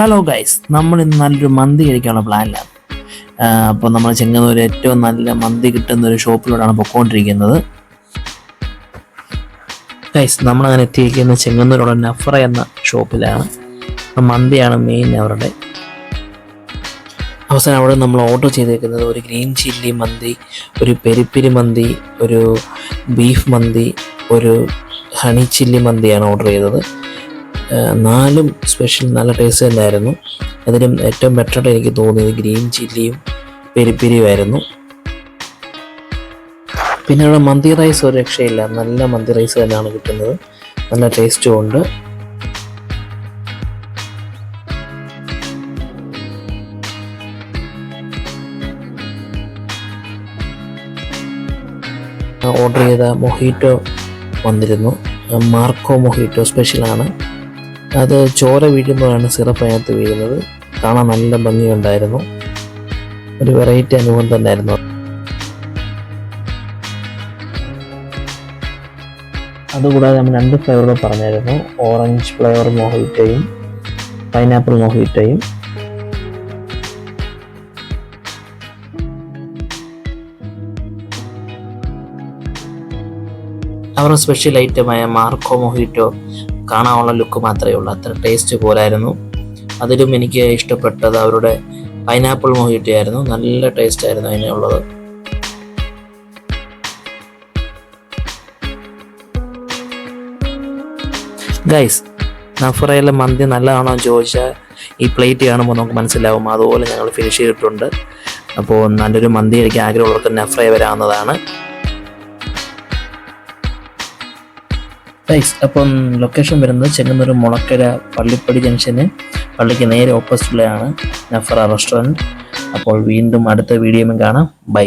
Hello guys, നമ്മൾ ഇന്ന് നല്ലൊരു മന്തി കഴിക്കാനുള്ള പ്ലാനിലാണ്. അപ്പോൾ നമ്മൾ ചെങ്ങന്നൂർ ഏറ്റവും നല്ല മന്തി കിട്ടുന്ന ഒരു ഷോപ്പിലൂടെയാണ് പോയിക്കൊണ്ടിരിക്കുന്നത്. ഗൈസ്, നമ്മളങ്ങനെ എത്തിയിരിക്കുന്ന ചെങ്ങന്നൂരുള്ള നഫ്ര എന്ന ഷോപ്പിലാണ്. മന്തിയാണ് മെയിൻ അവരുടെ. അവസാനം അവിടെ നമ്മൾ ഓർഡർ ചെയ്തേക്കുന്നത് ഒരു ഗ്രീൻ ചില്ലി മന്തി, ഒരു പെരിപ്പിരി മന്തി, ഒരു ബീഫ് മന്തി, ഒരു ഹണി ചില്ലി മന്തിയാണ് ഓർഡർ ചെയ്തത്. നാലും സ്പെഷ്യൽ നല്ല ടേസ്റ്റ് തന്നെയായിരുന്നു. അതിലും ഏറ്റവും ബെറ്ററായിട്ട് എനിക്ക് തോന്നിയത് ഗ്രീൻ ചില്ലിയും പെരിപ്പിരിയുമായിരുന്നു. പിന്നെ അവിടെ മന്തി റൈസ് ഒരു രക്ഷയില്ല, നല്ല മന്തി റൈസ് തന്നെയാണ് കിട്ടുന്നത്, നല്ല ടേസ്റ്റും ഉണ്ട്. ഓർഡർ ചെയ്ത മൊഹീറ്റോ വന്നിരുന്നു. മാർക്കോ മൊഹീറ്റോ സ്പെഷ്യലാണ്. അത് ചോര വീഴുമ്പോഴാണ് സിറപ്പ് അതിനകത്ത് വീഴുന്നത്. കാണാൻ നല്ല ഭംഗിയുണ്ടായിരുന്നു, ഒരു വെറൈറ്റി അനുഭവം തന്നെയായിരുന്നു. അതുകൂടാതെ നമ്മൾ 2 ഫ്ലേവറുകൾ പറഞ്ഞായിരുന്നു, ഓറഞ്ച് ഫ്ലേവർ മൊഹീറ്റോയും പൈനാപ്പിൾ മൊഹീറ്റോയും. അവരുടെ സ്പെഷ്യൽ ഐറ്റമായ മാർക്കോ മൊഹീറ്റോ കാണാനുള്ള ലുക്ക് മാത്രമേ ഉള്ളൂ, അത്ര ടേസ്റ്റ് പോലായിരുന്നു. അതിലും എനിക്ക് ഇഷ്ടപ്പെട്ടത് അവരുടെ പൈനാപ്പിൾ മൊഹീറ്റോ ആയിരുന്നു, നല്ല ടേസ്റ്റ് ആയിരുന്നു അതിനുള്ളത്. ഗൈസ്, നഫ്രയിലെ മന്തി നല്ലതാണോ എന്ന് ചോദിച്ചാൽ ഈ പ്ലേറ്റ് കാണുമ്പോൾ നമുക്ക് മനസ്സിലാവും. അതുപോലെ ഞങ്ങൾ ഫിനിഷ് ചെയ്തിട്ടുണ്ട്. അപ്പോൾ നല്ലൊരു മന്തി കഴിക്കാൻ ആഗ്രഹമുള്ളവർക്ക് നഫ്രയെ വരാവുന്നതാണ്. ഗൈസ്, അപ്പം ലൊക്കേഷൻ വരുന്നത് ചെങ്ങന്നൂർ മുളക്കര പള്ളിപ്പടി ജംഗ്ഷന് പള്ളിക്ക് നേരെ ഓപ്പോസിറ്റുള്ളതാണ് നഫ്ര റെസ്റ്റോറൻറ്റ്. അപ്പോൾ വീണ്ടും അടുത്ത വീഡിയോയും കാണാം. ബൈ.